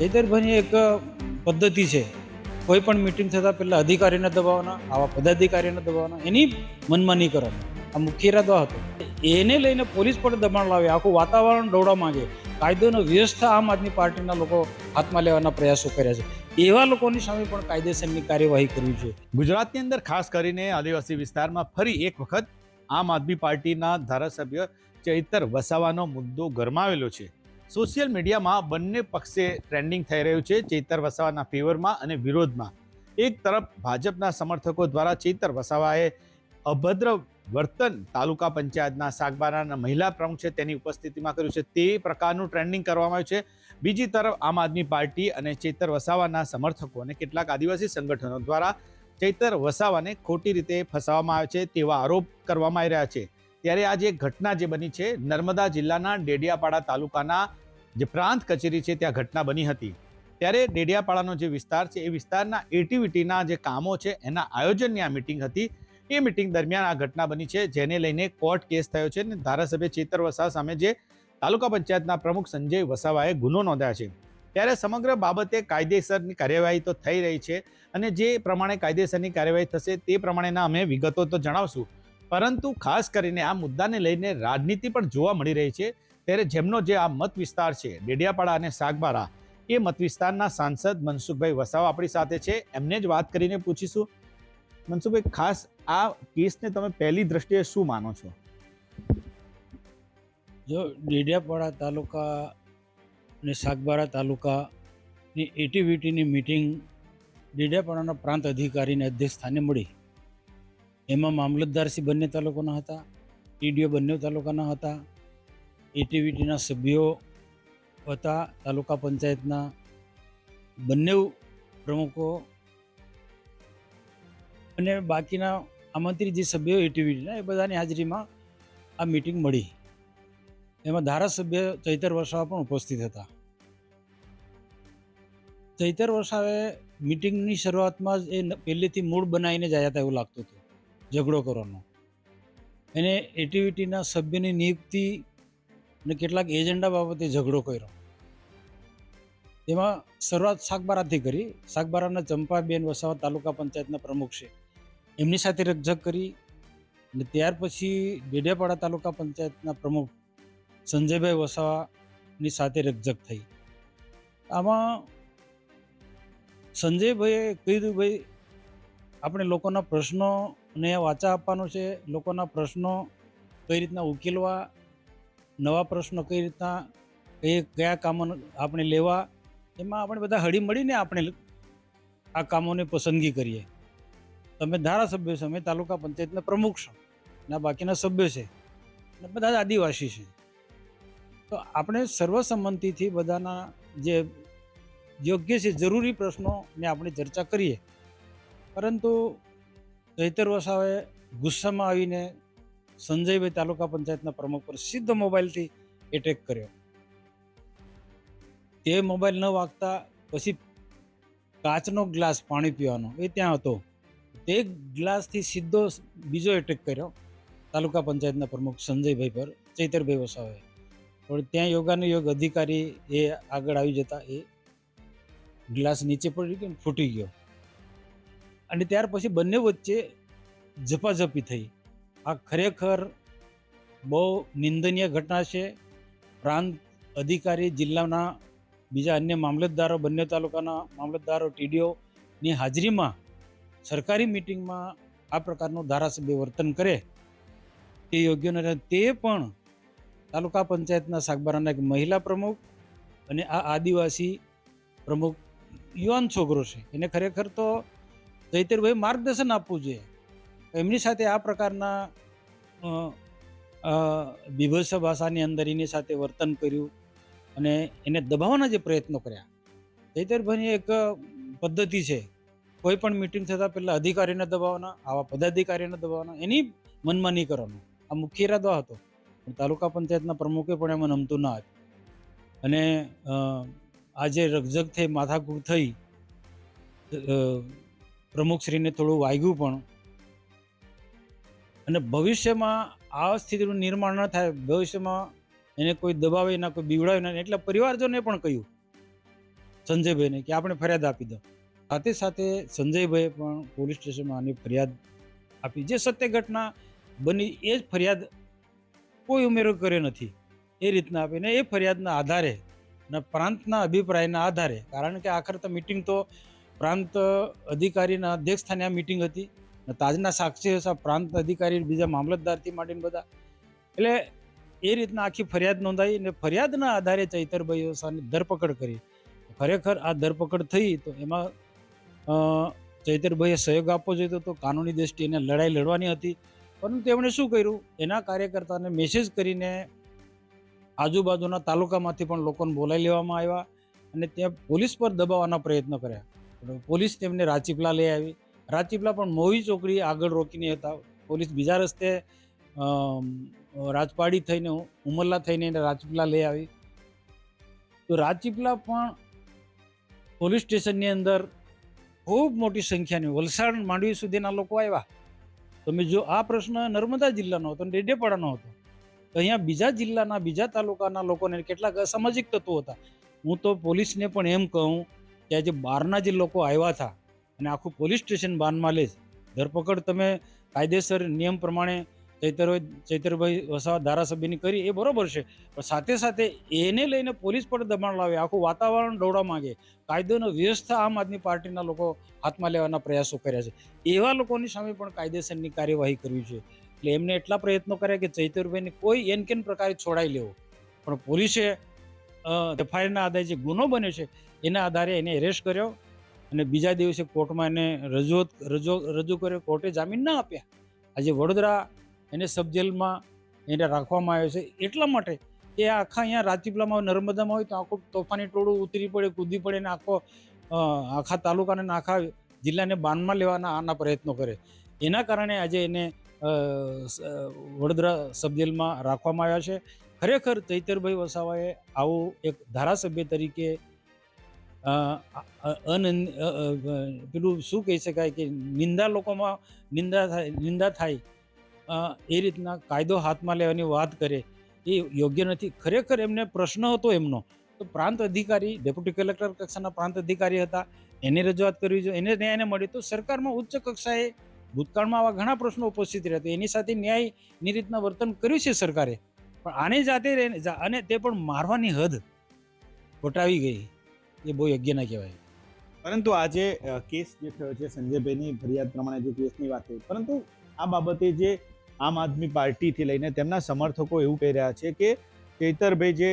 છેતરભાઈની એક પદ્ધતિ છે. કોઈ પણ મીટિંગ થતાં પહેલાં અધિકારીને દબાવવાના, આવા પદાધિકારીને દબાવવાના, એની મનમાની કરવાની. આ મુખ્ય ઇરાદો હતો. એને લઈને પોલીસ પર દબાણ લાવે, આખું વાતાવરણ દોડવા માંગે, કાયદોનો વ્યવસ્થા આમ આદમી પાર્ટીના લોકો હાથમાં લેવાના પ્રયાસો કર્યા છે. એવા લોકોની સામે પણ કાયદેસરની કાર્યવાહી કરવી જોઈએ. ગુજરાતની અંદર ખાસ કરીને આદિવાસી વિસ્તારમાં ફરી એક વખત આમ આદમી પાર્ટીના ધારાસભ્ય ચૈતર વસાવાનો મુદ્દો ગરમાવેલો છે. સોશિયલ મીડિયામાં બંને પક્ષે ટ્રેન્ડિંગ થઈ રહ્યું છે, ચૈતર વસાવાના ફેવરમાં અને વિરોધમાં. એક તરફ ભાજપના સમર્થકો દ્વારા ચૈતર વસાવાએ અભદ્ર વર્તન તાલુકા પંચાયતના સાગબારાના મહિલા પ્રમુખ છે તેની ઉપસ્થિતિમાં કર્યું છે, તે પ્રકારનું ટ્રેન્ડિંગ કરવામાં આવ્યું છે. બીજી તરફ આમ આદમી પાર્ટી અને ચૈતર વસાવાના સમર્થકો અને કેટલાક આદિવાસી સંગઠનો દ્વારા ચૈતર વસાવાને ખોટી રીતે ફસાવવામાં આવે છે તેવા આરોપ કરવામાં આવી રહ્યા છે. ત્યારે આ જે ઘટના જે બની છે, નર્મદા જિલ્લાના ડેડિયાપાડા તાલુકાના જે પ્રાંત કચેરી છે ત્યાં ઘટના બની હતી. ત્યારે ડેડિયાપાડાનો જે વિસ્તાર છે એ વિસ્તારના એક્ટિવિટીના જે કામો છે એના આયોજનની આ મિટિંગ હતી. એ મિટિંગ દરમિયાન આ ઘટના બની છે, જેને લઈને કોર્ટ કેસ થયો છે અને ધારાસભ્ય ચૈતર વસાવા સામે જે તાલુકા પંચાયતના પ્રમુખ સંજય વસાવાએ ગુનો નોંધ્યા છે. ત્યારે સમગ્ર બાબતે કાયદેસરની કાર્યવાહી તો થઈ રહી છે અને જે પ્રમાણે કાયદેસરની કાર્યવાહી થશે તે પ્રમાણેના અમે વિગતો તો જણાવશું, પરંતુ ખાસ કરીને આ મુદ્દાને લઈને રાજનીતિ પણ જોવા મળી રહી છે. ત્યારે જેમનો જે આ મત વિસ્તાર છે ડેડિયાપાડા અને સાગબારા, એ મત વિસ્તારના સાંસદ મનસુખભાઈ વસાવા આપણી સાથે છે, એમને જ વાત કરીને પૂછીશું. મનસુખભાઈ, ખાસ આ કેસને તમે પહેલી દ્રષ્ટિએ શું માનો છો? જો ડેડિયાપાડા તાલુકા અને સાગબારા તાલુકાની એટીવીટીની મિટિંગ ડેડિયાપાડાના પ્રાંત અધિકારીને અધ્યક્ષ સ્થાને મળી. એમાં મામલતદારશ્રી બંને તાલુકાના હતા, ટીડીઓ બંને તાલુકાના હતા, એટીવીટીના સભ્યો હતા, તાલુકા પંચાયતના બંને પ્રમુખો અને બાકીના આમંત્રિત જે સભ્યો એટીવીટીના એ બધાની હાજરીમાં આ મિટિંગ મળી. એમાં ધારાસભ્ય ચૈતર વસાવા પણ ઉપસ્થિત હતા. ચૈતર વસાવે મિટિંગની શરૂઆતમાં જ એ પહેલેથી મૂળ બનાવીને જ આવ્યા હતા એવું લાગતું હતું, ઝઘડો કરવાનો. એને એટીવીટીના સભ્યની નિયુક્તિ અને કેટલાક એજન્ડા બાબતે ઝઘડો કર્યો. તેમાં શરૂઆત સાગબારાથી કરી. સાગબારાના ચંપાબેન વસાવા તાલુકા પંચાયતના પ્રમુખ છે, એમની સાથે રકઝક કરી અને ત્યાર પછી ડેડિયાપાડા તાલુકા પંચાયતના પ્રમુખ સંજયભાઈ વસાવાની સાથે રકઝક થઈ. આમાં સંજયભાઈએ કીધું, ભાઈ આપણે લોકોના પ્રશ્નોને વાચા આપવાનો છે, લોકોના પ્રશ્નો કઈ રીતના ઉકેલવા, નવા પ્રશ્નો કઈ રીતના કયા કામો આપણે લેવા, એમાં આપણે બધા હળી મળીને આપણે આ કામોની પસંદગી કરીએ. તમે ધારાસભ્ય છો, અમે તાલુકા પંચાયતના પ્રમુખ છો, અને આ બાકીના સભ્યો છે અને બધા જ આદિવાસી છે. તો આપણે સર્વસંમતિથી બધાના જે યોગ્ય છે જરૂરી પ્રશ્નોને આપણે ચર્ચા કરીએ. પરંતુ ચૈતર વસાવાએ ગુસ્સામાં આવીને સંજયભાઈ તાલુકા પંચાયતના પ્રમુખ પર સીધો મોબાઈલથી એટેક કર્યો. તે મોબાઈલ ન વાગતા પછી કાચનો ગ્લાસ પાણી પીવાનો એ ત્યાં હતો, તે ગ્લાસથી સીધો બીજો એટેક કર્યો તાલુકા પંચાયતના પ્રમુખ સંજયભાઈ પર ચૈતરભાઈ વસાવાએ. પણ ત્યાં યોગાનુયોગ અધિકારી એ આગળ આવી જતા એ ગ્લાસ નીચે પડી ગયો, ફૂટી ગયો અને ત્યાર પછી બંને વચ્ચે ઝપાઝપી થઈ. આ ખરેખર બહુ નિંદનીય ઘટના છે. પ્રાંત અધિકારી, જિલ્લાના બીજા અન્ય મામલતદારો, બંને તાલુકાના મામલતદારો, ટીડીઓની હાજરીમાં સરકારી મિટિંગમાં આ પ્રકારનું ધારાસભ્ય વર્તન કરે તે યોગ્ય નથી. તે પણ તાલુકા પંચાયતના સાગબારાના એક મહિલા પ્રમુખ અને આ આદિવાસી પ્રમુખ યુવાન છોકરો છે, એને ખરેખર તો ચૈતરભાઈ માર્ગદર્શન આપવું જોઈએ. એમની સાથે આ પ્રકારના બીભત્સ ભાષાની અંદર એની સાથે વર્તન કર્યું અને એને દબાવવાના જે પ્રયત્નો કર્યા. ચૈતરભાઈની એક પદ્ધતિ છે, કોઈ પણ મિટિંગ થતાં પહેલાં અધિકારીને દબાવવાના, આવા પદાધિકારીને દબાવવાના, એની મનમાની કરવાનું. આ મુખ્ય ઇરાદો હતો. પણ તાલુકા પંચાયતના પ્રમુખે પણ એમાં નમતું ના આપ્યું અને આજે રકઝક થઈ, માથાકૂટ થઈ, પ્રમુખશ્રીને થોડું વાગ્યું પણ. અને ભવિષ્યમાં આ સ્થિતિનું નિર્માણ ન થાય, ભવિષ્યમાં એને કોઈ દબાવે ના, કોઈ બીવડાવે ના, એટલે પરિવારજનોએ પણ કહ્યું સંજયભાઈને કે આપણે ફરિયાદ આપી દો. સાથે સાથે સંજયભાઈએ પણ પોલીસ સ્ટેશનમાં આની ફરિયાદ આપી. જે સત્ય ઘટના બની એ જ ફરિયાદ કોઈ ઉમેરો કર્યો નથી એ રીતના આપીને એ ફરિયાદના આધારે ને પ્રાંતના અભિપ્રાયના આધારે, કારણ કે આખર તો મિટિંગ તો પ્રાંત અધિકારીના અધ્યક્ષ સ્થાને આ મિટિંગ હતી ને તાજના સાક્ષી હતા પ્રાંત અધિકારી, બીજા મામલતદારથી માંડીને બધા. એટલે એ રીતના આખી ફરિયાદ નોંધાઈ ને ફરિયાદના આધારે ચૈતરભાઈ વસાવાની ધરપકડ કરી. ખરેખર આ ધરપકડ થઈ તો એમાં ચૈતરભાઈએ સહયોગ આપવો જોઈતો હતો, કાનૂની દ્રષ્ટિએ એને લડાઈ લડવાની હતી. પરંતુ એમણે શું કર્યું, એના કાર્યકર્તાને મેસેજ કરીને આજુબાજુના તાલુકામાંથી પણ લોકોને બોલાવી લેવામાં આવ્યા અને ત્યાં પોલીસ પર દબાવવાના પ્રયત્નો કર્યા. પોલીસ તેમને રાજપીપળા લઈ આવી. રાજપીપળા પણ મોવી ચોકડી આગળ રોકીને હતા. પોલીસ બીજા રસ્તે રાજપાડી થઈને ઉમરલા થઈને એને રાજપીપળા લઈ આવી. તો રાજપીપળા પણ પોલીસ સ્ટેશનની અંદર ખૂબ મોટી સંખ્યાની વલસાડ માંડવી સુધીના લોકો આવ્યા. તમે જો આ પ્રશ્ન નર્મદા જિલ્લાનો હતો અને ડેડિયાપાડાનો હતો, તો અહીંયા બીજા જિલ્લાના બીજા તાલુકાના લોકોને કેટલાક અસામાજિક તત્વો હતા. હું તો પોલીસને પણ એમ કહું કે આજે બહારના જે લોકો આવ્યા હતા અને આખું પોલીસ સ્ટેશન બાનમાં લે, ધરપકડ તમે કાયદેસર નિયમ પ્રમાણે ચૈતરભાઈ વસાવા ધારાસભ્યની કરી એ બરોબર છે, પણ સાથે સાથે એને લઈને પોલીસ પર દબાણ લાવે, આખું વાતાવરણ દોડવા માંગે, કાયદોનો વ્યવસ્થા આમ આદમી પાર્ટીના લોકો હાથમાં લેવાના પ્રયાસો કર્યા છે. એવા લોકોની સામે પણ કાયદેસરની કાર્યવાહી કરવી છે. એટલે એમને એટલા પ્રયત્નો કર્યા કે ચૈતરભાઈને કોઈ એન કેન પ્રકારે છોડાઈ લેવો, પણ પોલીસે એફઆઈઆરના આધારે જે ગુનો બન્યો છે એના આધારે એને એરેસ્ટ કર્યો અને બીજા દિવસે કોર્ટમાં એને રજૂ કર્યો. કોર્ટે જામીન ના આપ્યા. આજે વડોદરા એને સબ જેલમાં એને રાખવામાં આવ્યો છે એટલા માટે કે આખા અહીંયા રાજપીપળામાં નર્મદામાં હોય તો આખું તોફાની ટોળું ઉતરી પડે, કૂદી પડે ને આખા તાલુકાને આખા જિલ્લાને બાનમાં લેવાના આના પ્રયત્નો કરે. એના કારણે આજે એને વડોદરા સબ જેલમાં રાખવામાં આવ્યા છે. ખરેખર ચૈતરભાઈ વસાવાએ આવું એક ધારાસભ્ય તરીકે પેલું શું કહી શકાય કે નિંદા થાય એ રીતના કાયદો હાથમાં લેવાની વાત કરે એ યોગ્ય નથી. ખરેખર એમને પ્રશ્ન હતો એમનો, તો પ્રાંત અધિકારી, ડેપ્યુટી કલેક્ટર કક્ષાના પ્રાંત અધિકારી હતા, એને રજૂઆત કરવી જોઈએ, એને ન્યાયને મળ્યો. તો સરકારમાં ઉચ્ચ કક્ષાએ ભૂતકાળમાં આવા ઘણા પ્રશ્નો ઉપસ્થિત રહ્યા હતા, એની સાથે ન્યાયની રીતના વર્તન કર્યું છે સરકારે, પણ આને જાતે અને તે પણ મારવાની હદ વટાવી ગઈ, એ બહુ યોગ્ય ના કહેવાય. પરંતુ આજે કેસ જે થયો છે સંજયભાઈની ફરિયાદ પ્રમાણે જે કેસની વાત થઈ, પરંતુ આ બાબતે જે આમ આદમી પાર્ટીથી લઈને તેમના સમર્થકો એવું કહી રહ્યા છે કે ચૈતરભાઈ જે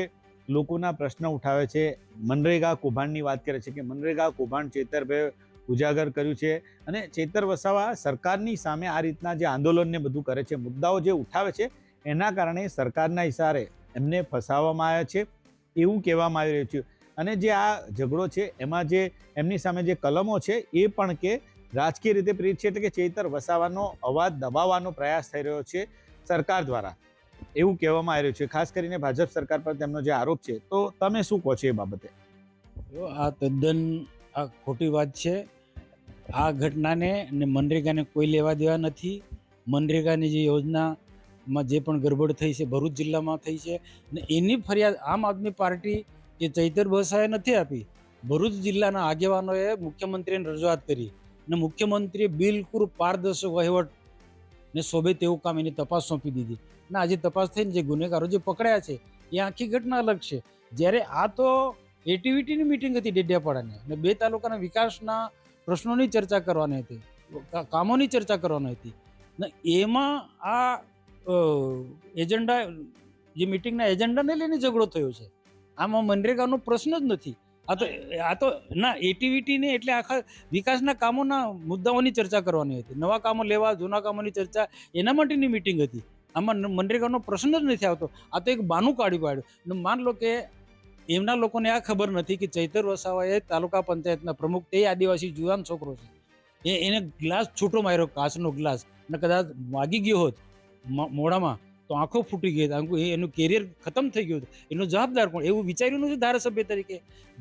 લોકોના પ્રશ્ન ઉઠાવે છે, મનરેગા કૌભાંડની વાત કરે છે કે મનરેગા કૌભાંડ ચૈતરભાઈ ઉજાગર કર્યું છે અને ચૈતર વસાવા સરકારની સામે આ રીતના જે આંદોલનને બધું કરે છે, મુદ્દાઓ જે ઉઠાવે છે, એના કારણે સરકારના ઇશારે એમને ફસાવવામાં આવ્યા છે એવું કહેવામાં આવી રહ્યું છે. અને જે આ ઝઘડો છે એમાં જે એમની સામે જે કલમો છે એ પણ કે રાજકીય રીતે પ્રેરિત છે, એટલે કે ચૈતર વસાવાનો અવાજ દબાવવાનો પ્રયાસ થઈ રહ્યો છે સરકાર દ્વારા, એવું કહેવામાં આવી રહ્યું છે. ખાસ કરીને ભાજપ સરકાર પર તેમનો જે આરોપ છે, તો તમે શું કહો છો એ બાબતે? આ તદ્દન ખોટી વાત છે. આ ઘટનાને અને મનરેગાને કોઈ લેવા દેવા નથી. મનરેગાની જે યોજનામાં જે પણ ગરબડ થઈ છે ભરૂચ જિલ્લામાં થઈ છે અને એની ફરિયાદ આમ આદમી પાર્ટી એ ચૈતર વસાવાએ નથી આપી. ભરૂચ જિલ્લાના આગેવાનોએ મુખ્યમંત્રીને રજૂઆત કરી અને મુખ્યમંત્રીએ બિલકુલ પારદર્શક વહીવટ ને શોભે તેવું કામ એની તપાસ સોંપી દીધી અને આજે તપાસ થઈને જે ગુનેગારો જે પકડાયા છે એ આખી ઘટના અલગ છે. જ્યારે આ તો એટીવીટીની મિટિંગ હતી ડેડિયાપાડાની અને બે તાલુકાના વિકાસના પ્રશ્નોની ચર્ચા કરવાની હતી, કામોની ચર્ચા કરવાની હતી ને એમાં આ એજન્ડા જે મિટિંગના એજન્ડાને લઈને ઝઘડો થયો છે. આમાં મનરેગાનો પ્રશ્ન જ નથી. આ તો ના એટીવીટીને એટલે આખા વિકાસના કામોના મુદ્દાઓની ચર્ચા કરવાની હતી, નવા કામો લેવા, જૂના કામોની ચર્ચા, એના માટેની મિટિંગ હતી. આમાં મનરેગાનો પ્રશ્ન જ નથી આવતો. આ તો એક બાનું કાઢી પાડ્યું. માન લો કે એમના લોકોને આ ખબર નથી કે ચૈતર વસાવાએ તાલુકા પંચાયતના પ્રમુખ, તે આદિવાસી જુવાન છોકરો છે, એને ગ્લાસ છૂટો માર્યો, કાચનો ગ્લાસ, અને કદાચ વાગી ગયો હોત મોઢામાં તો આંખો ફૂટી ગઈ, એનું કેરિયર ખતમ થઈ ગયું. એનો જવાબદાર કોણ? એવું વિચાર્યું નથી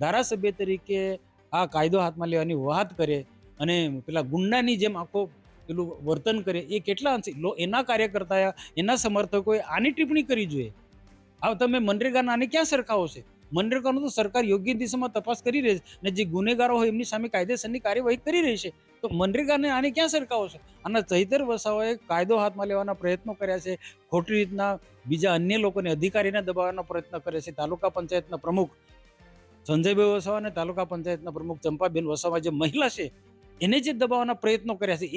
ધારાસભ્ય તરીકે આ કાયદો હાથમાં લેવાની વાત કરે અને પેલા ગુંડાની જેમ આખો પેલું વર્તન કરે. એ કેટલા એના કાર્યકર્તા, એના સમર્થકોએ આની ટિપ્પણી કરી જોઈએ. હવે તમે મનરેગાના આને ક્યાં સરખાવો છે? મનરેગાનું તો સરકાર યોગ્ય દિશામાં તપાસ કરી રહી છે અને જે ગુનેગારો હોય એમની સામે કાયદેસરની કાર્યવાહી કરી રહી છે. તો મનરેગાને આને ક્યાં સરકાવો છે? આના ચૈતર વસાવાએ કાયદો હાથમાં લેવાના પ્રયત્નો કર્યા છે, ખોટી રીતના બીજા અન્ય લોકોને અધિકારીને દબાવવાનો પ્રયત્ન કરે છે. તાલુકા પંચાયતના પ્રમુખ સંજયભાઈ વસાવા અને તાલુકા પંચાયતના પ્રમુખ ચંપાબેન વસાવા જે મહિલા છે એને જે દબાવવાના પ્રયત્નો કર્યા છે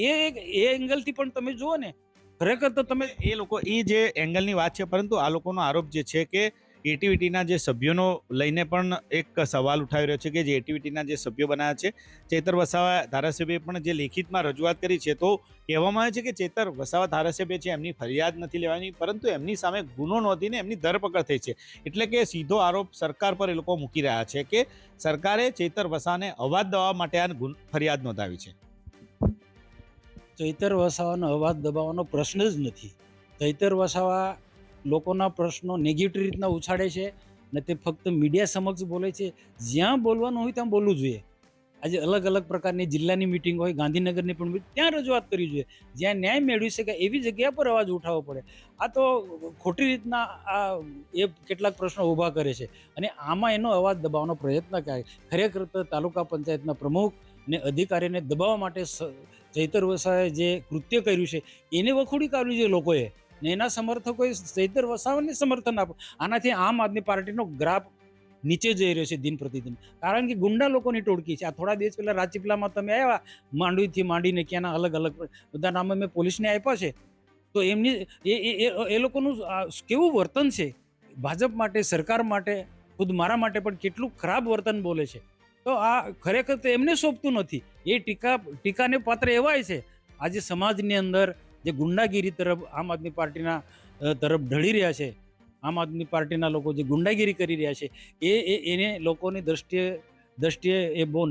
એ એંગલથી પણ તમે જુઓ ને, ખરેખર તો તમે એ લોકો એ જે એંગલની વાત છે, પરંતુ આ લોકોનો આરોપ જે છે કે એટીવીટીના જે સભ્યોનો લઈને પણ એક સવાલ ઉઠાવી રહ્યો છે કે જે એટીવીટીના જે સભ્યો બનાવ્યા છે, ચેતર વસાવા ધારાસભ્યએ પણ જે લેખિતમાં રજૂઆત કરી છે, તો કહેવામાં આવે છે કે ચેતર વસાવા ધારાસભ્ય છે એમની ફરિયાદ નથી લેવાની, પરંતુ એમની સામે ગુનો નોંધીને એમની ધરપકડ થઈ છે. એટલે કે સીધો આરોપ સરકાર પર એ લોકો મૂકી રહ્યા છે કે સરકારે ચેતર વસાવાને અવાજ દબાવવા માટે આ ફરિયાદ નોંધાવી છે. ચૈતર વસાવાનો અવાજ દબાવવાનો પ્રશ્ન જ નથી. ચૈતર વસાવા લોકોના પ્રશ્નો નેગેટિવ રીતના ઉછાળે છે અને તે ફક્ત મીડિયા સમક્ષ બોલે છે. જ્યાં બોલવાનું હોય ત્યાં બોલવું જોઈએ. આજે અલગ અલગ પ્રકારની જિલ્લાની મિટિંગ હોય, ગાંધીનગરની પણ ત્યાં રજૂઆત કરવી જોઈએ. જ્યાં ન્યાય મેળવી શકે એવી જગ્યા પર અવાજ ઉઠાવવો પડે. આ તો ખોટી રીતના એ કેટલાક પ્રશ્નો ઊભા કરે છે અને આમાં એનો અવાજ દબાવવાનો પ્રયત્ન કરે. ખરેખર તો તાલુકા પંચાયતના પ્રમુખ ને અધિકારીને દબાવવા માટે ચૈતર વસાવાએ જે કૃત્ય કર્યું છે એને વખોડી કાઢવું જોઈએ લોકોએ, ને એના સમર્થકોએ ચૈતર વસાવાને સમર્થન આપો. આનાથી આમ આદમી પાર્ટીનો ગ્રાફ નીચે જઈ રહ્યો છે દિન પ્રતિદિન, કારણ કે ગુંડા લોકોની ટોળકી છે. આ થોડા દિવસ પહેલા રાજપીપળામાં તમે આવ્યા, માંડવીથી માંડીને ક્યાંના અલગ અલગ બધા નામો મેં પોલીસને આપ્યા છે. તો એમની એ લોકોનું કેવું વર્તન છે ભાજપ માટે, સરકાર માટે, ખુદ મારા માટે પણ કેટલું ખરાબ વર્તન બોલે છે. તો આ ખરેખર તો એમને સોંપતું નથી. એ ટીકાને પાત્ર એવાય છે. આજે સમાજની અંદર જે ગુંડાગીરી તરફ આમ આદમી પાર્ટીના તરફ ઢળી રહ્યા છે, આમ આદમી પાર્ટીના લોકો જે ગુંડાગીરી કરી રહ્યા છે એને લોકોની દ્રષ્ટિએ એ બહુ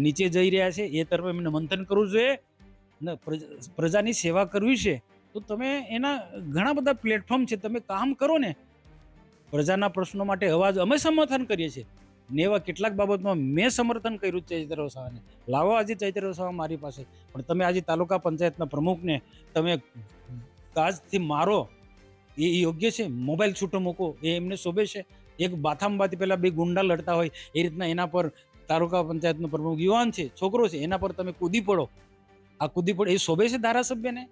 નીચે જઈ રહ્યા છે. એ તરફ એમને મંથન કરવું જોઈએ ને પ્રજાની સેવા કરવી છે. તો તમે એના ઘણા બધા પ્લેટફોર્મ છે, તમે કામ કરો ને. પ્રજાના પ્રશ્નો માટે અવાજ અમે સમર્થન કરીએ છીએ ને એવા કેટલાક બાબતમાં મેં સમર્થન કર્યું ચૈતર વસાવાને. લાવો આજે ચૈતર વસાવા મારી પાસે, પણ તમે આજે તાલુકા પંચાયતના પ્રમુખને તમે કાજથી મારો એ યોગ્ય છે? મોબાઈલ છૂટો મૂકો એ એમને શોભે છે? એક બાથામબાથી પહેલા બે ગુંડા લડતા હોય એ રીતના એના પર તાલુકા પંચાયતનો પ્રમુખ યુવાન છે, છોકરો છે, એના પર તમે કૂદી પડો. આ કૂદી પડો એ શોભે છે ધારાસભ્યને?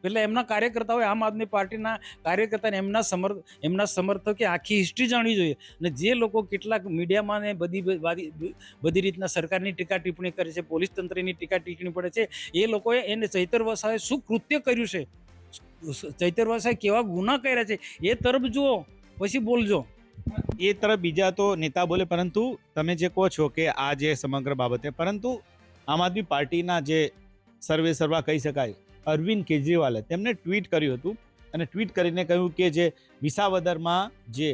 પહેલા એમના કાર્યકર્તાઓએ, આમ આદમી પાર્ટીના કાર્યકર્તાને એમના સમર્થકે આખી હિસ્ટ્રી જાણવી જોઈએ. અને જે લોકો કેટલાક મીડિયામાં ને બધી રીતના સરકારની ટીકા ટિપ્પણી કરે છે, પોલીસ તંત્રની ટીકા ટિપ્પણી પડે છે, એ લોકોએ એને ચૈતર વસાવાએ શું કૃત્ય કર્યું છે, ચૈતર વસાવાએ કેવા ગુના કર્યા છે એ તરફ જુઓ, પછી બોલજો. એ તરફ બીજા તો નેતા બોલે, પરંતુ તમે જે કહો છો કે આ જે સમગ્ર બાબતે, પરંતુ આમ આદમી પાર્ટીના જે સર્વા કહી શકાય અરવિંદ કેજરીવાલે તેમને ટ્વીટ કર્યું હતું અને ટ્વીટ કરીને કહ્યું કે જે વિસાવદરમાં જે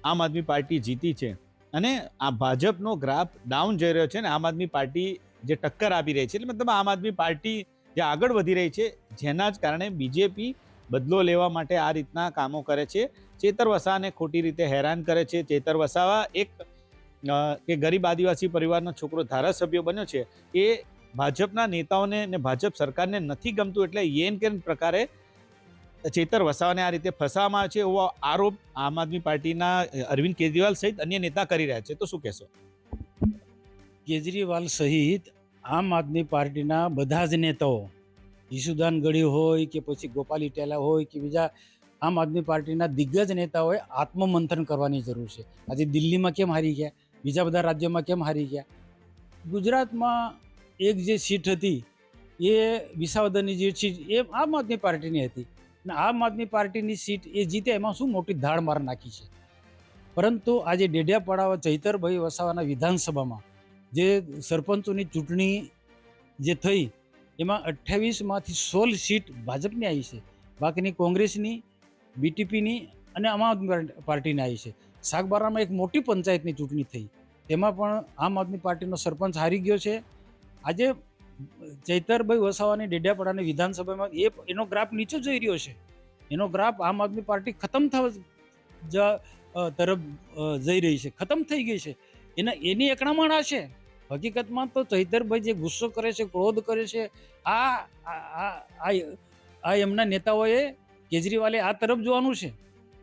આમ આદમી પાર્ટી જીતી છે અને આ ભાજપનો ગ્રાફ ડાઉન જઈ રહ્યો છે ને આમ આદમી પાર્ટી જે ટક્કર આપી રહી છે, એટલે મતલબ આમ આદમી પાર્ટી જે આગળ વધી રહી છે, જેના જ કારણે બીજેપી બદલો લેવા માટે આ રીતના કામો કરે છે, ચેતર વસાવાને ખોટી રીતે હેરાન કરે છે. ચેતર વસાવા એક કે ગરીબ આદિવાસી પરિવારનો છોકરો ધારાસભ્ય બન્યો છે, એ ભાજપના નેતાઓને ને ભાજપ સરકારને નથી ગમતું, એટલે એન કેન પ્રકારે ચેતર વસાવાને આ રીતે ફસાવવામાં આવે છે એવો આરોપ આમ આદમી પાર્ટીના અરવિંદ કેજરીવાલ સહિત અન્ય નેતા કરી રહ્યા છે. તો શું કહેશો? કેજરીવાલ સહિત આમ આદમી પાર્ટીના બધા જ નેતાઓ, ઈસુદાન ગઢી હોય કે પછી ગોપાલ ઇટાલા હોય કે બીજા આમ આદમી પાર્ટીના દિગ્ગજ નેતાઓએ આત્મમંથન કરવાની જરૂર છે. આજે દિલ્હીમાં કેમ હારી ગયા, બીજા બધા રાજ્યોમાં કેમ હારી ગયા? ગુજરાતમાં એક જે સીટ હતી એ વિસાવદરની જે સીટ એ આમ આદમી પાર્ટીની હતી અને આમ આદમી પાર્ટીની સીટ એ જીતે એમાં શું મોટી ધાડ માર નાખી છે. પરંતુ આજે ડેડિયાપાડા ચૈતરભાઈ વસાવાના વિધાનસભામાં જે સરપંચોની ચૂંટણી જે થઈ એમાં 28માંથી 16 સીટ ભાજપની આવી છે, બાકીની કોંગ્રેસની, બીટીપીની અને આમ આદમી પાર્ટીની આવી છે. સાગબારામાં એક મોટી પંચાયતની ચૂંટણી થઈ, તેમાં પણ આમ આદમી પાર્ટીનો સરપંચ હારી ગયો છે. આજે ચૈતરભાઈ વસાવાની ડેડિયાપાડાની વિધાનસભામાં એનો ગ્રાફ નીચે જઈ રહ્યો છે. એનો ગ્રાફ આમ આદમી પાર્ટી ખતમ તરફ જઈ રહી છે, ખતમ થઈ ગઈ છે. એની એકણામણ આ છે. હકીકતમાં તો ચૈતરભાઈ જે ગુસ્સો કરે છે, ક્રોધ કરે છે, આ એમના નેતાઓએ, કેજરીવાલે આ તરફ જોવાનું છે.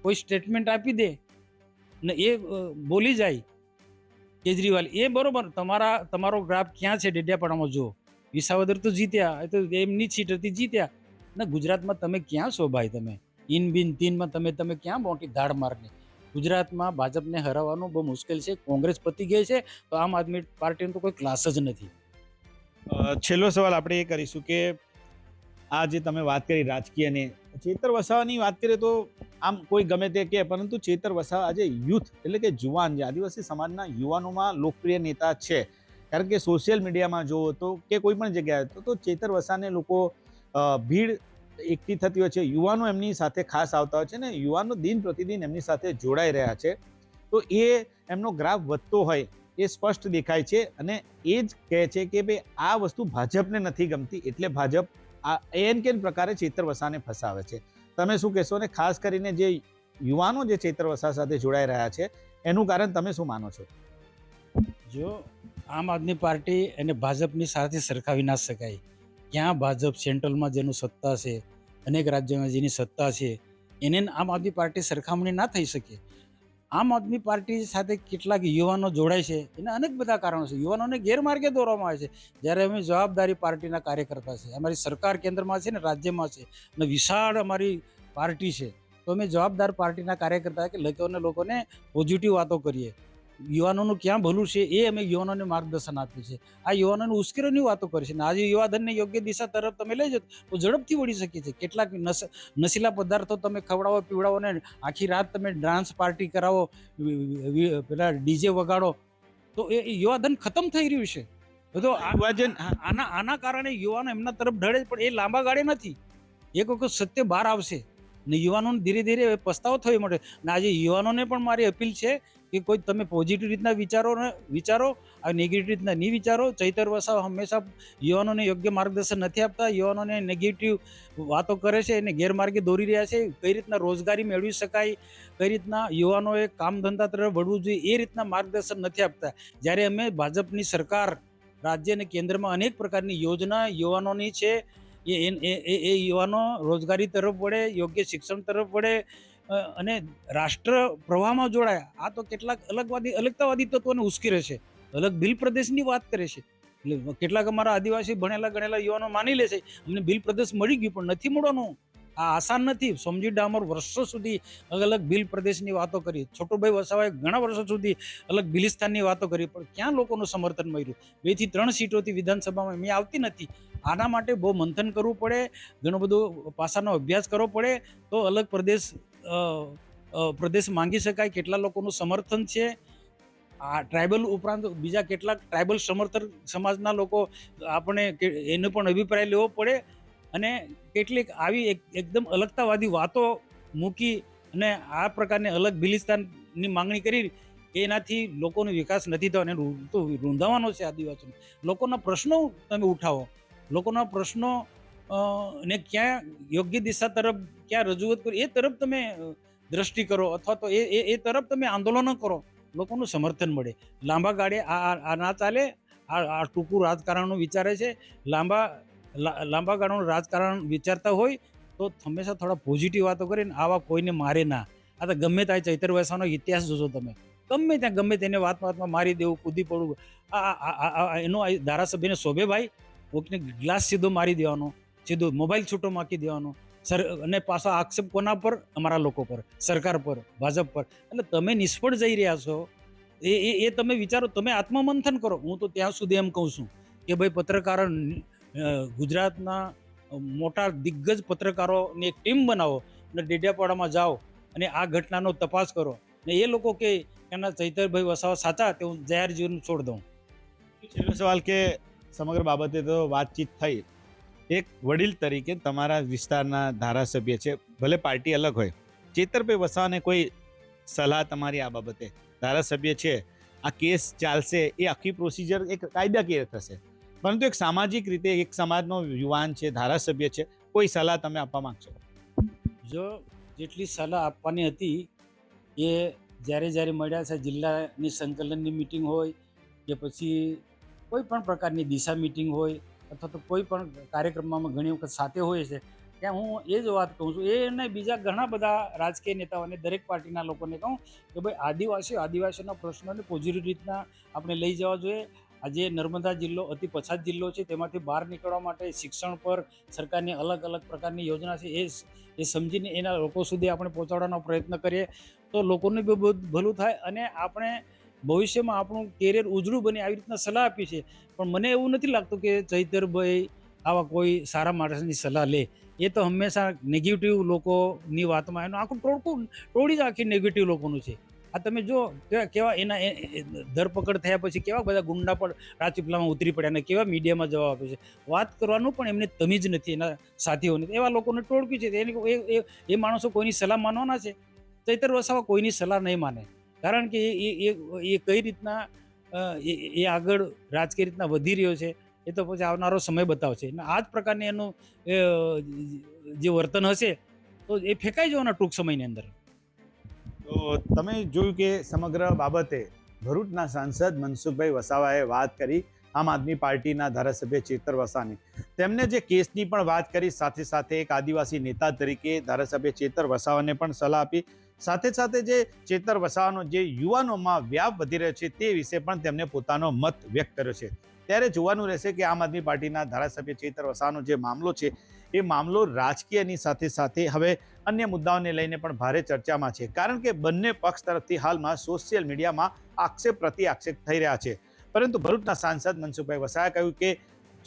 કોઈ સ્ટેટમેન્ટ આપી દે ને એ બોલી જાય કેજરીવાલ, એ બરોબર, તમારો ગ્રાફ ક્યાં છે ડેડિયાપાડામાં જુઓ. વિસાવદર તો જીત્યા, એ તો એમની સીટ હતી, જીત્યા. ને ગુજરાતમાં તમે ક્યાં છો ભાઈ? તમે ઇન બિન તીનમાં તમે ક્યાં મોટી ધાડ મારની? ગુજરાતમાં ભાજપને હરાવવાનું બહુ મુશ્કેલ છે. કોંગ્રેસ પતી ગઈ છે તો આમ આદમી પાર્ટીનો તો કોઈ ક્લાસ જ નથી. છેલ્લો સવાલ આપણે એ કરીશું કે આ જે તમે વાત કરી રાજકીયની, ચેતર વસાવાની વાત કરીએ તો આમ કોઈ ગમે તે કહે, પરંતુ ચેતર વસાવા આજે યુથ એટલે કે જુવાન, જે આદિવાસી સમાજના યુવાનોમાં લોકપ્રિય નેતા છે. કારણ કે સોશિયલ મીડિયામાં જુઓ તો કે કોઈ પણ જગ્યાએ તો ચેતર વસાને લોકો ભીડ એકઠી થતી હોય છે, યુવાનો એમની સાથે ખાસ આવતા હોય છે ને યુવાનો દિન પ્રતિદિન એમની સાથે જોડાઈ રહ્યા છે. તો એ એમનો ગ્રાફ વધતો હોય એ સ્પષ્ટ દેખાય છે અને એ જ કહે છે કે ભાઈ આ વસ્તુ ભાજપને નથી ગમતી, એટલે ભાજપ આ એન કેન પ્રકારે ચેતર વસાને ફસાવે છે. તમે શું કહેશો? અને ખાસ કરીને જે યુવાનો જે ચેતર વસા સાથે જોડાઈ રહ્યા છે એનું કારણ તમે શું માનો છો? જો આમ આદમી પાર્ટી અને ભાજપની સાથે સરખાવી ના શકાય. ક્યાં ભાજપ સેન્ટ્રલમાં જેનું સત્તા છે, અનેક રાજ્યોમાં જેની સત્તા છે, એને આમ આદમી પાર્ટી સરખામણી ના થઈ શકે. આમ આદમી પાર્ટી સાથે કેટલાક યુવાનો જોડાય છે, એના અનેક બધા કારણો છે. યુવાનોને ગેરમાર્ગે દોરવામાં આવે છે. જ્યારે અમે જવાબદારી પાર્ટીના કાર્યકર્તા છે, અમારી સરકાર કેન્દ્રમાં છે ને રાજ્યમાં છે, અને વિશાળ અમારી પાર્ટી છે, તો અમે જવાબદાર પાર્ટીના કાર્યકર્તા કે લોકોને પોઝિટિવ વાતો કરીએ. યુવાનોનું ક્યાં ભલું છે એ અમે યુવાનોને માર્ગદર્શન આપ્યું છે. આ યુવાનોને ઉશ્કેરણીની વાતો કરે છે, ને આજે યુવાધનને યોગ્ય દિશા તરફ તમે લઈ જાઓ તો ઝડપથી વળી શકીએ છીએ. કેટલાક નશીલા પદાર્થો તમે ખવડાવો પીવડાવો ને આખી રાત તમે ડાન્સ પાર્ટી કરાવો, પેલા ડીજે વગાડો, તો એ યુવાધન ખતમ થઈ રહ્યું છે. તો આના કારણે યુવાનો એમના તરફ ઢળે, પણ એ લાંબા ગાળે નથી. એક વખત સત્ય બહાર આવશે ને યુવાનોને ધીરે ધીરે પસ્તાવો થયો મળે. ને આજે યુવાનોને પણ મારી અપીલ છે કે કોઈ તમે પોઝિટિવ રીતના વિચારો, આ નેગેટિવ રીતના નહીં વિચારો. ચૈતર વસાવા હંમેશા યુવાનોને યોગ્ય માર્ગદર્શન નથી આપતા, યુવાનોને નેગેટિવ વાતો કરે છે, એને ગેરમાર્ગે દોરી રહ્યા છે. કઈ રીતના રોજગારી મેળવી શકાય, કઈ રીતના યુવાનોએ કામ ધંધા તરફ વળવું જોઈએ, એ રીતના માર્ગદર્શન નથી આપતા. જ્યારે અમે ભાજપની સરકાર રાજ્ય અને કેન્દ્રમાં અનેક પ્રકારની યોજના યુવાનોની છે, એ યુવાનો રોજગારી તરફ વળે, યોગ્ય શિક્ષણ તરફ વળે અને રાષ્ટ્ર પ્રવાહમાં જોડાય. આ તો કેટલાક અલગતાવાદી તત્વોને ઉશ્કેરે છે, અલગ ભીલ પ્રદેશની વાત કરે છે. એટલે કેટલાક અમારા આદિવાસી ભણેલા ગણેલા યુવાનો માની લે છે અમને ભીલ પ્રદેશ મળી ગયું, પણ નથી મળવાનું. આ આસાન નથી. સમજી ડામોર વર્ષો સુધી અલગ ભીલ પ્રદેશની વાતો કરી, છોટુભાઈ વસાવાએ ઘણા વર્ષો સુધી અલગ ભીલિસ્તાનની વાતો કરી, પણ ક્યાં લોકોનું સમર્થન મળ્યું? 2 થી 3 સીટોથી વિધાનસભામાં મેં આવતી નથી. આના માટે બહુ મંથન કરવું પડે, ઘણો બધો પાસાનો અભ્યાસ કરવો પડે, તો અલગ પ્રદેશ માંગી શકાય. કેટલા લોકોનું સમર્થન છે. આ ટ્રાઇબલ ઉપરાંત બીજા કેટલાક ટ્રાઇબલ સમર્થક સમાજના લોકો આપણે એનો પણ અભિપ્રાય લેવો પડે. અને કેટલીક આવી એકદમ અલગતાવાદી વાતો મૂકી અને આ પ્રકારની અલગ ભિલિસ્તાનની માંગણી કરી, એનાથી લોકોનો વિકાસ નથી થયો અને તો રૂંધાવાનો છે આદિવાસીનો. લોકોના પ્રશ્નો તમે ઉઠાવો, લોકોના પ્રશ્નો ને ક્યાં યોગ્ય દિશા તરફ ક્યાં રજૂઆત કરો, એ તરફ તમે દ્રષ્ટિ કરો, અથવા તો એ તરફ તમે આંદોલનો કરો, લોકોનું સમર્થન મળે. લાંબા ગાળે આ ના ચાલે. આ ટૂંકું રાજકારણનું વિચારે છે. લાંબા ગાળાનું રાજકારણ વિચારતા હોય તો હંમેશા થોડા પોઝિટિવ વાતો કરીને આવા કોઈને મારે ના. આ તો ગમે ત્યાં ચૈતર વસાવાનો ઇતિહાસ જોશો તમે, ગમે તેને વાતમાં મારી દેવું, કૂદી પડવું. એનો ધારાસભ્યને શોભે ભાઈ? કોઈકને ગ્લાસ સીધો મારી દેવાનો, સીધો મોબાઈલ છૂટો માકી દેવાનો, અને પાછો આક્ષેપ કોના પર? અમારા લોકો પર, સરકાર પર, ભાજપ પર. એટલે તમે નિષ્ફળ જઈ રહ્યા છો. એ તમે વિચારો, તમે આત્મમંથન કરો. હું તો ત્યાં સુધી એમ કહું છું કે ભાઈ પત્રકારો, ગુજરાતના મોટા દિગ્ગજ પત્રકારોની એક ટીમ બનાવો અને ડેડિયાપાડામાં જાઓ અને આ ઘટનાનો તપાસ કરો. ને એ લોકો કે એના ચૈતરભાઈ વસાવા સાચા, તે હું જાહેર જીવન છોડ દઉં. છેલ્લો સવાલ કે સમગ્ર બાબતે તો વાતચીત થઈ, એક વડીલ તરીકે તમારા વિસ્તારના ધારાસભ્ય છે, ભલે પાર્ટી અલગ હોય, ચેતરભાઈ વસાવાને કોઈ સલાહ તમારી આ બાબતે? ધારાસભ્ય છે, આ કેસ ચાલશે, એ આખી પ્રોસિજર એક કાયદાકીય થશે, પરંતુ એક સામાજિક રીતે એક સમાજનો યુવાન છે, ધારાસભ્ય છે, કોઈ સલાહ તમે આપવા માંગશો? જો જેટલી સલાહ આપવાની હતી એ જ્યારે મળ્યા છે, જિલ્લાની સંકલનની મિટિંગ હોય કે પછી કોઈ પણ પ્રકારની દિશા મિટિંગ હોય અથવા તો કોઈ પણ કાર્યક્રમમાં ઘણી વખત સાથે હોય છે, ત્યાં હું એ જ વાત કહું છું. એને બીજા ઘણા બધા રાજકીય નેતાઓને, દરેક પાર્ટીના લોકોને કહું કે ભાઈ આદિવાસીઓના પ્રશ્નોને પોઝિટિવ રીતના આપણે લઈ જવા જોઈએ. આજે નર્મદા જિલ્લો અતિ પછાત જિલ્લો છે, તેમાંથી બહાર નીકળવા માટે શિક્ષણ પર સરકારની અલગ અલગ પ્રકારની યોજના છે, એ સમજીને એના લોકો સુધી આપણે પહોંચાડવાનો પ્રયત્ન કરીએ તો લોકોને બી બહુ ભલું થાય અને આપણે ભવિષ્યમાં આપણું કેરિયર ઉજળું બને આવી રીતના સલાહ આપી છે. પણ મને એવું નથી લાગતું કે ચૈતરભાઈ આવા કોઈ સારા માણસની સલાહ લે. એ તો હંમેશા નેગેટિવ લોકોની વાતમાં એનું આખું ટોળી જ આખી નેગેટિવ લોકોનું છે. આ તમે જો કેવા એના ધરપકડ થયા પછી કેવા બધા ગુંડા પણ રાજપીપળામાં ઉતરી પડ્યા અને કેવા મીડિયામાં જવાબ આપે છે. વાત કરવાનું પણ એમને તમીજ નથી એના સાથીઓને. એવા લોકોને ટોળક્યું છે. એ માણસો કોઈની સલાહ માનવાના છે. ચૈતર વસાવા કોઈની સલાહ નહીં માને, કારણ કે એ કઈ રીતના એ આગળ રાજકીય રીતના વધી રહ્યો છે એ તો પછી આવનારો સમય બતાવશે. અને આ જ પ્રકારની એનું જે વર્તન હશે તો એ ફેંકાઈ જવાના ટૂંક સમયની અંદર. તો તમે જોયું કે સમગ્ર બાબતે ભરૂચના સાંસદ મનસુખભાઈ વસાવાએ વાત કરી આમ આદમી પાર્ટીના ધારાસભ્ય ચેતર વસાવાની. તેમને જે કેસની પણ વાત કરી, સાથે સાથે એક આદિવાસી નેતા તરીકે ધારાસભ્ય ચેતર વસાવાને પણ સલાહ આપી. સાથે સાથે જે ચેતર વસાવાનો જે યુવાનોમાં વ્યાપ વધી રહ્યો છે તે વિશે પણ તેમને પોતાનો મત વ્યક્ત કર્યો છે. ત્યારે જોવાનું રહેશે કે આમ આદમી પાર્ટીના ધારાસભ્ય ચેતર વસાવાનો જે મામલો છે એ મામલો રાજકીયની સાથે સાથે હવે અન્ય મુદ્દાઓને લઈને પણ ભારે ચર્ચામાં છે, કારણ કે બંને પક્ષ તરફથી હાલમાં સોશિયલ મીડિયામાં આક્ષેપ પ્રતિ આક્ષેપ થઈ રહ્યા છે. પરંતુ ભરૂચના સાંસદ મનસુખભાઈ વસાવાએ કહ્યું કે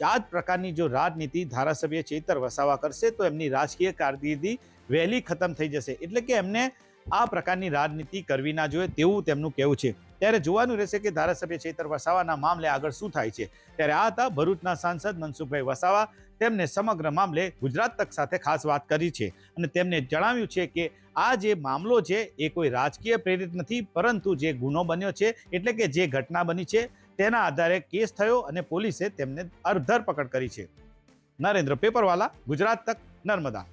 આ જ પ્રકારની જો રાજનીતિ ધારાસભ્ય ચેતર વસાવા કરશે તો એમની રાજકીય કારકિર્દી વહેલી ખતમ થઈ જશે. એટલે કે એમને આ પ્રકારની રાજનીતિ કરવી ના જોઈએ તેવું તેમનું કહેવું છે. ત્યારે જોવાનું રહેશે કે ધારાસભ્ય ચેતર વસાવાના મામલે આગળ શું થાય છે. ત્યારે આ હતા ભરૂચના સાંસદ મનસુખભાઈ વસાવા. તેમને સમગ્ર મામલે ગુજરાત તક સાથે ખાસ વાત કરી છે અને તેમને જણાવ્યું છે કે આ જે મામલો છે એ કોઈ રાજકીય પ્રેરિત નથી, પરંતુ જે ગુનો બન્યો છે એટલે કે જે ઘટના બની છે તેના આધારે કેસ થયો અને પોલીસે તેમને ધરપકડ કરી છે. નરેન્દ્ર પેપરવાલા, ગુજરાત તક, નર્મદા.